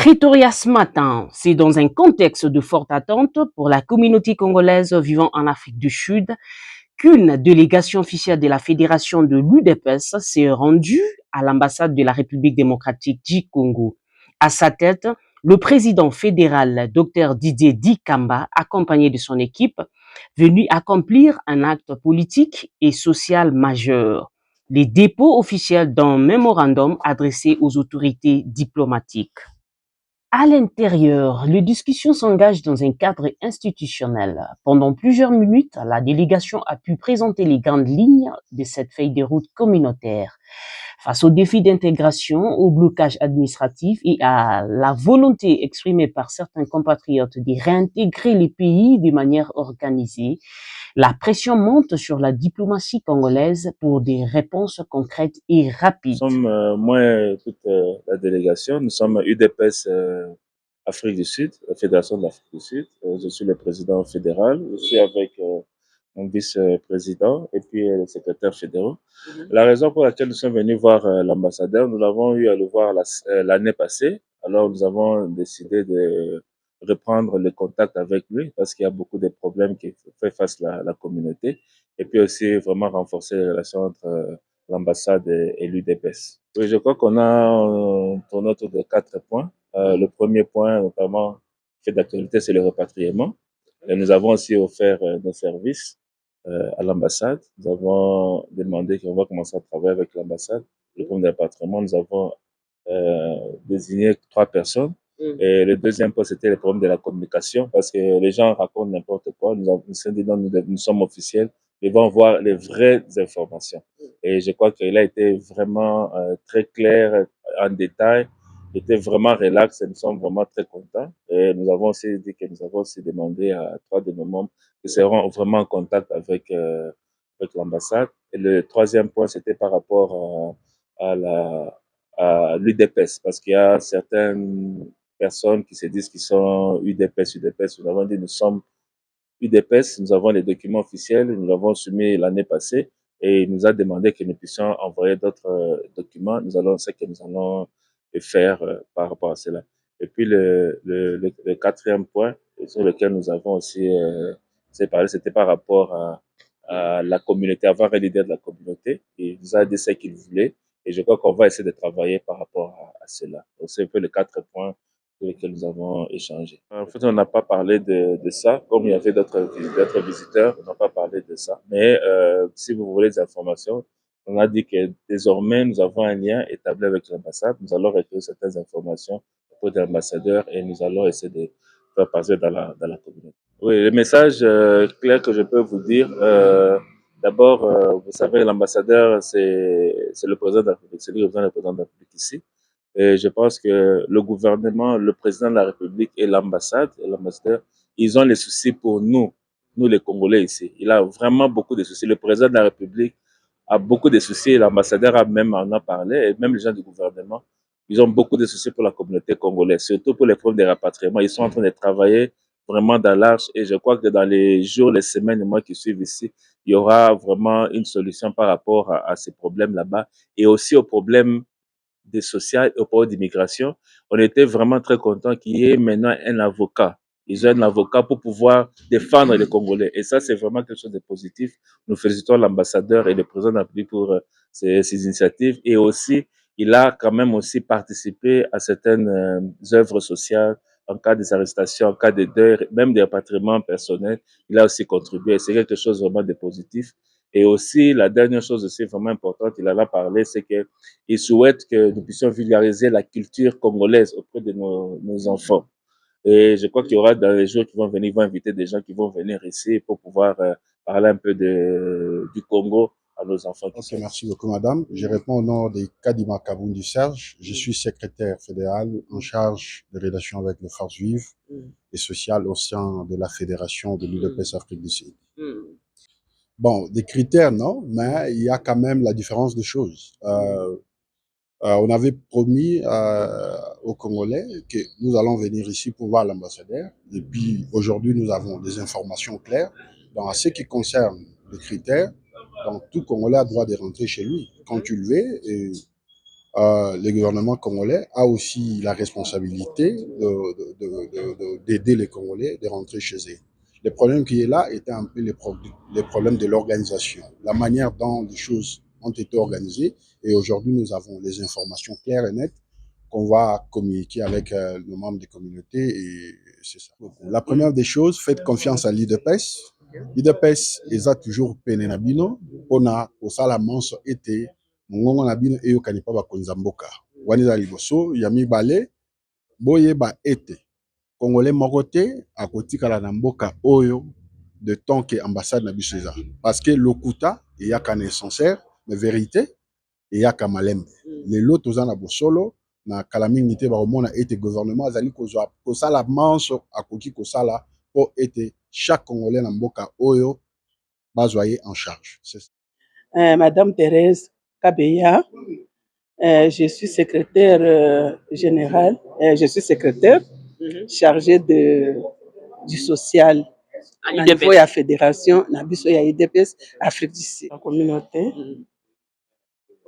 Pretoria ce matin, c'est dans un contexte de forte attente pour la communauté congolaise vivant en Afrique du Sud qu'une délégation officielle de la fédération de l'UDPS s'est rendue à l'ambassade de la République démocratique du Congo. À sa tête, le président fédéral Dr Didier Dikamba, accompagné de son équipe, venu accomplir un acte politique et social majeur, les dépôts officiels d'un mémorandum adressé aux autorités diplomatiques. À l'intérieur, les discussions s'engagent dans un cadre institutionnel. Pendant plusieurs minutes, la délégation a pu présenter les grandes lignes de cette feuille de route communautaire. Face aux défis d'intégration, au blocage administratif et à la volonté exprimée par certains compatriotes de réintégrer les pays de manière organisée, la pression monte sur la diplomatie congolaise pour des réponses concrètes et rapides. Nous sommes, moi et toute la délégation, nous sommes UDPS Afrique du Sud, la Fédération de l'Afrique du Sud. Je suis le président fédéral, je suis avec mon vice-président et puis le secrétaire fédéral. La raison pour laquelle nous sommes venus voir l'ambassadeur, nous l'avons eu à le voir l'année passée. Alors nous avons décidé de reprendre le contact avec lui parce qu'il y a beaucoup de problèmes qui fait face à la communauté et puis aussi vraiment renforcer les relations entre l'ambassade et l'UDPS. Oui, je crois qu'on a tourné autour de 4 points. Le premier point, notamment, fait d'actualité, c'est le repatriement. Et nous avons aussi offert nos services à l'ambassade. Nous avons demandé qu'on va commencer à travailler avec l'ambassade. Le premier rapatriement, nous avons désigné 3 personnes. Et le deuxième point, c'était le problème de la communication, parce que les gens racontent n'importe quoi. Nous sommes officiels. Ils vont voir les vraies informations. Et je crois qu'il a été vraiment très clair en détail. Il était vraiment relax et nous sommes vraiment très contents. Et nous avons aussi dit que nous avons aussi demandé à 3 de nos membres qui seront vraiment en contact avec l'ambassade. Et le troisième point, c'était par rapport à l'UDPS, parce qu'il y a certaines personnes qui se disent qu'ils sont UDPS. Nous avons dit nous sommes UDPS, nous avons les documents officiels, nous l'avons soumis l'année passée et il nous a demandé que nous puissions envoyer d'autres documents. Nous allons, c'est que nous allons le faire par rapport à cela. Et puis le quatrième point sur lequel nous avons aussi parlé, c'était par rapport à la communauté, avoir un leader de la communauté. Il nous a dit ce qu'il voulait et je crois qu'on va essayer de travailler par rapport à cela. Donc c'est un peu les 4 points sur lesquels nous avons échangé. En fait, on n'a pas parlé de ça, comme il y avait d'autres visiteurs, on n'a pas parlé de ça. Mais si vous voulez des informations, on a dit que désormais, nous avons un lien établi avec l'ambassade. Nous allons recueillir certaines informations auprès de l'ambassadeur et nous allons essayer de faire passer dans la communauté. Oui, le message clair que je peux vous dire, d'abord, vous savez, l'ambassadeur, c'est le président de la République, c'est lui qui représente le président de la République ici. Et je pense que le gouvernement, le président de la République et l'ambassade et l'ambassadeur, ils ont les soucis pour nous les Congolais ici. Il a vraiment beaucoup de soucis. Le président de la République a beaucoup de soucis. L'ambassadeur a même en a parlé, et même les gens du gouvernement, ils ont beaucoup de soucis pour la communauté congolaise, surtout pour les problèmes de rapatriement. Ils sont en train de travailler vraiment dans l'arche et je crois que dans les jours, les semaines, les mois qui suivent ici, il y aura vraiment une solution par rapport à ces problèmes là-bas et aussi aux problèmes des sociales et au problème d'immigration. On était vraiment très content qu'il y ait maintenant un avocat. Ils ont un avocat pour pouvoir défendre les Congolais. Et ça, c'est vraiment quelque chose de positif. Nous félicitons l'ambassadeur et le président de la République pour ces initiatives. Et aussi, il a quand même aussi participé à certaines œuvres sociales en cas des arrestations, en cas de deuil, même des rapatriements personnels. Il a aussi contribué. C'est quelque chose vraiment de positif. Et aussi, la dernière chose aussi vraiment importante, il en a parlé, c'est qu'il souhaite que nous puissions vulgariser la culture congolaise auprès de nos enfants. Et je crois qu'il y aura dans les jours qui vont venir, ils vont inviter des gens qui vont venir ici pour pouvoir parler un peu du Congo à nos enfants. Ok, merci beaucoup, madame. Je réponds au nom de Kadima Kabundi Serge. Je suis secrétaire fédéral en charge des relations avec les forces vives et sociales au sein de la fédération de l'UDPS Afrique du Sud. Bon, des critères, non, mais il y a quand même la différence des choses. On avait promis aux Congolais que nous allons venir ici pour voir l'ambassadeur. Et puis, aujourd'hui, nous avons des informations claires. Dans ce qui concerne les critères, donc tout Congolais a droit de rentrer chez lui quand tu le veux. Et le gouvernement congolais a aussi la responsabilité d'aider les Congolais de rentrer chez eux. Le problème qui est là était un peu les problèmes de l'organisation, la manière dont les choses ont été organisées. Et aujourd'hui, nous avons les informations claires et nettes qu'on va communiquer avec nos membres des communautés. Et c'est ça. La première des choses, faites confiance à l'IDPS. l'IDPS eza toujours pene na bino mpona kosala manso ete mongongo na bino eyokani mpa bakonzi ya mboka wana eza liboso ya mibale boyeba ete congolais moko te akotikala na mboka oyo de temps que ambassade na biso eza parce que lokuta eyaka na essentiel mais vérité eyaka malembe lelo toza na bosolo na kala mingi te bakomona ete gouvernement azali kozwa kosala manso akoki kosala po ete chaque Congolais na mboka oyo bazwa ye en charge. Madame Thérèse Kabeya, je suis secrétaire générale, je suis secrétaire chargée du social à niveau de la fédération, na biso ya IDPS Afrique du Sud. La communauté,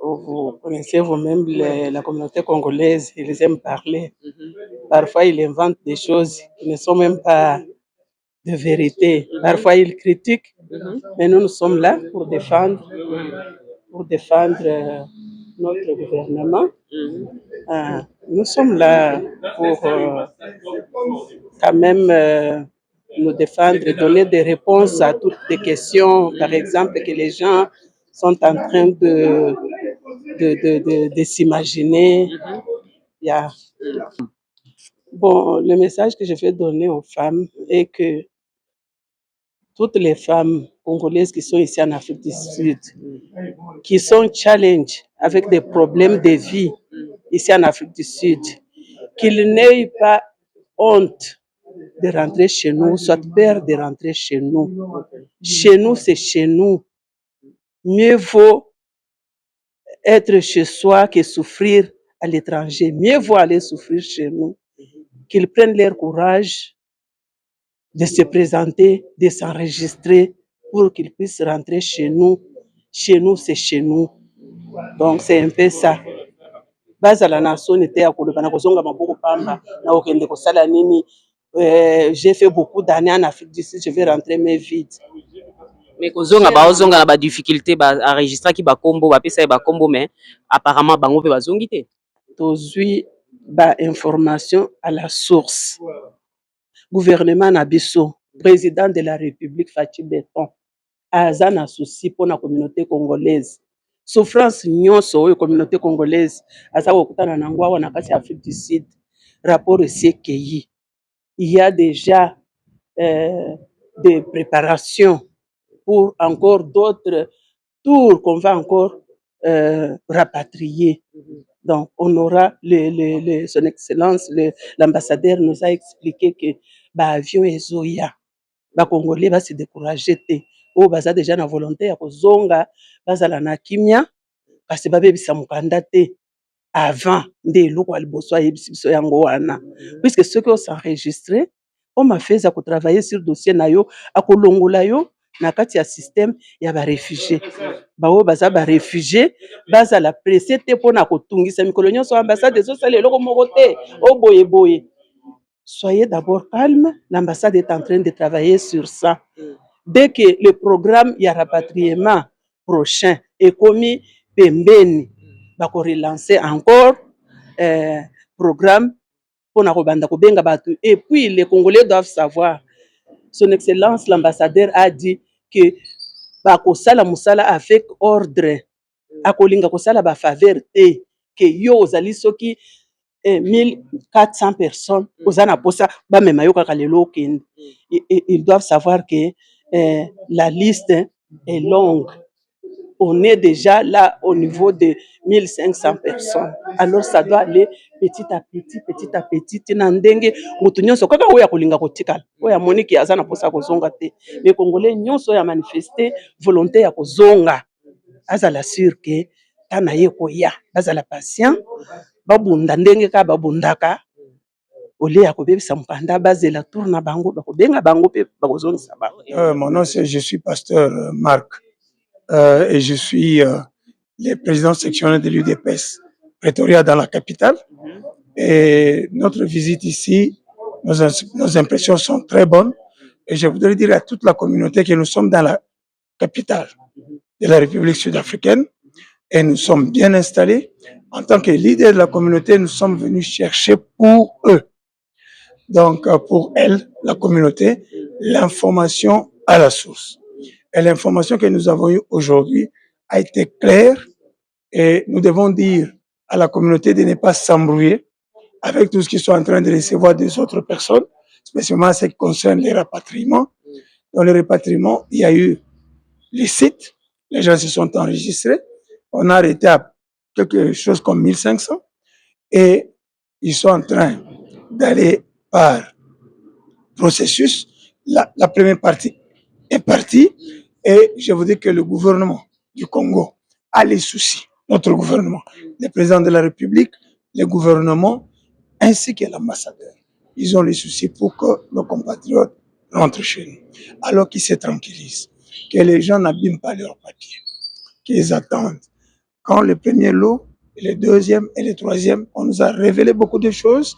vous connaissez vous-même la communauté congolaise, ils aiment parler. Parfois, ils inventent des choses qui ne sont même pas de vérité. Parfois, ils critiquent, mais nous sommes là pour défendre notre gouvernement. Nous sommes là pour quand même nous défendre, donner des réponses à toutes les questions, par exemple, que les gens sont en train de s'imaginer. Yeah. Bon, le message que je vais donner aux femmes est que toutes les femmes congolaises qui sont ici en Afrique du Sud, qui sont challenge avec des problèmes de vie ici en Afrique du Sud, qu'ils n'aient pas honte de rentrer chez nous, soit peur de rentrer chez nous. Chez nous, c'est chez nous. Mieux vaut être chez soi que souffrir à l'étranger. Mieux vaut aller souffrir chez nous. Qu'ils prennent leur courage de se présenter, de s'enregistrer pour qu'ils puissent rentrer chez nous. Chez nous, c'est chez nous. Donc, c'est un peu ça. Bazala na so nete ya koloba na kozonga maboko pamba na okende kosala nini. J'ai fait beaucoup d'années en Afrique du Sud, je vais rentrer mes vides. Mais kozonga bazonga na ba difficulté ba enregistrer ki ba kombo ba pesa ba kombo mais apparemment bango pe bazongi te. Tozui ba information à la source. Gouvernement na biso, président de la République Fatou Beton, aza na souci pour la communauté congolaise. Souffrance nyonso oyo communauté congolaise aza kokutana na ngwa wana kati Afrique du Sud. Rapport CKI. Il y a déjà des préparations pour encore d'autres tours qu'on va encore rapatrier. Donc, on aura son Excellence, l'ambassadeur nous a expliqué que l'avion est Zoya. Les Congolais vont se décourager. Oh, baza déjà na volonté ya kozonga, bazala na kimia, parce que babebisa mukanda te avant nde eloko ya liboso ayebisi biso yango wana. Puisque ceux qui ont s'enregistré, on m'a fait à travailler sur dossier na yo, akolongola yo na kati ya système ya ba réfugiés. Bao baza ba réfugiés, baza la pressé te pona kotungisa mikolo nyonso ambassade ezosala eloko moko te, o boye boye. Soyez d'abord calme, l'ambassade est en train de travailler sur ça. Dès que le programme ya rapatriement prochain est commis pembeni, bako relancer encore programme pour na kobanda kobenga batu. Et puis les Congolais doivent savoir, son Excellence l'ambassadeur a dit que bako sala musala avec ordre, akolinga kosala ba faveur te, que yo ozali soki 1400 personnes ozana posa ba mema yo kaka lelo okende. Ils doivent savoir que la liste est longue. On est déjà là au niveau de 1500 personnes. Alors ça doit aller petit à petit. Tinandenge mutu nyonso kaka oya kolinga kotikala. Oya moniki azana posa kozonga te. Les Congolais nyonso ya manifester volonté ya kozonga. Azala sûr que tana ye koya. Azala patient. Babunda ndenge ka babundaka. Ole ya kobebisa mukanda bazela tourna bango bakobenga bango pe bakozongisa bango. Mon nom c'est je suis pasteur Marc et je suis le président sectionnel de l'UDPS Pretoria, dans la capitale. Et notre visite ici, nos impressions sont très bonnes. Et je voudrais dire à toute la communauté que nous sommes dans la capitale de la République sud-africaine et nous sommes bien installés. En tant que leader de la communauté, nous sommes venus chercher pour eux, donc pour elle, la communauté, l'information à la source. Et l'information que nous avons eue aujourd'hui a été claire et nous devons dire à la communauté de ne pas s'embrouiller avec tout ce qu'ils sont en train de recevoir des autres personnes, spécialement ce qui concerne les rapatriements. Dans les rapatriements, il y a eu les sites, les gens se sont enregistrés, on a arrêté à quelque chose comme 1500 et ils sont en train d'aller par processus. La première partie est partie et je vous dis que le gouvernement du Congo a les soucis, notre gouvernement, le président de la République, le gouvernement ainsi que l'ambassadeur. Ils ont les soucis pour que nos compatriotes rentrent chez nous, alors qu'ils se tranquillisent, que les gens n'abîment pas leurs papiers, qu'ils attendent. Quand le premier lot, le deuxième et le troisième, on nous a révélé beaucoup de choses.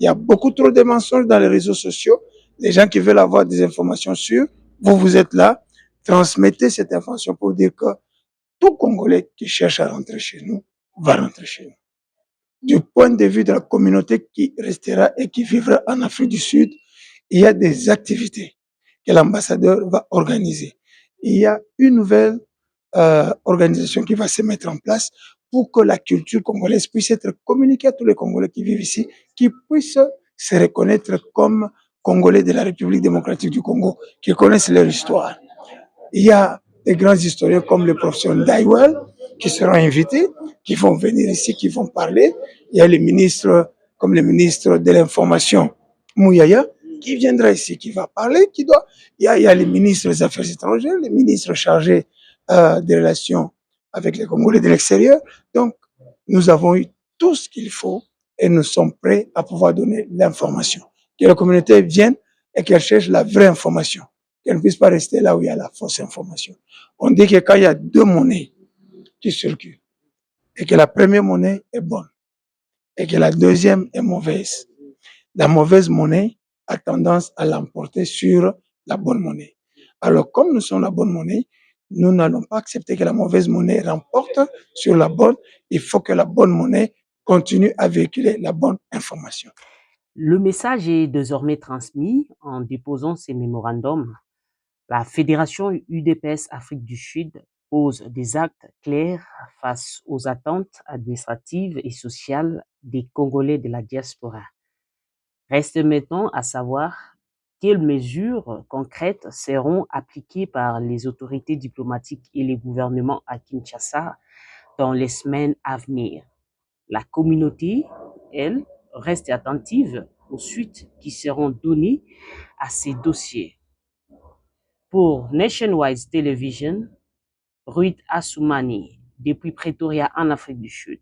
Il y a beaucoup trop de mensonges dans les réseaux sociaux. Les gens qui veulent avoir des informations sûres, vous êtes là, transmettez cette information pour dire que tout Congolais qui cherche à rentrer chez nous va rentrer chez nous. Du point de vue de la communauté qui restera et qui vivra en Afrique du Sud, il y a des activités que l'ambassadeur va organiser. Il y a une nouvelle organisation qui va se mettre en place pour que la culture congolaise puisse être communiquée à tous les Congolais qui vivent ici, qui puissent se reconnaître comme Congolais de la République démocratique du Congo, qui connaissent leur histoire. Il y a des grands historiens comme le professeur Ndaiwel qui seront invités, qui vont venir ici, qui vont parler. Il y a les ministres, comme le ministre de l'Information, Mouyaya, qui viendra ici, qui va parler, il y a les ministres des Affaires étrangères, les ministres chargés des relations avec les Congolais de l'extérieur. Donc, nous avons eu tout ce qu'il faut et nous sommes prêts à pouvoir donner l'information. Que la communauté vienne et qu'elle cherche la vraie information. Qu'elle ne puisse pas rester là où il y a la fausse information. On dit que quand il y a deux monnaies qui circulent, et que la première monnaie est bonne, et que la deuxième est mauvaise, la mauvaise monnaie a tendance à l'emporter sur la bonne monnaie. Alors, comme nous sommes la bonne monnaie, nous n'allons pas accepter que la mauvaise monnaie remporte sur la bonne. Il faut que la bonne monnaie continue à véhiculer la bonne information. Le message est désormais transmis en déposant ces mémorandums. La Fédération UDPS Afrique du Sud pose des actes clairs face aux attentes administratives et sociales des Congolais de la diaspora. Reste maintenant à savoir quelles mesures concrètes seront appliquées par les autorités diplomatiques et les gouvernements à Kinshasa dans les semaines à venir. La communauté, elle, reste attentive aux suites qui seront données à ces dossiers. Pour Nationwide Television, Ruth Assoumani, depuis Pretoria en Afrique du Sud.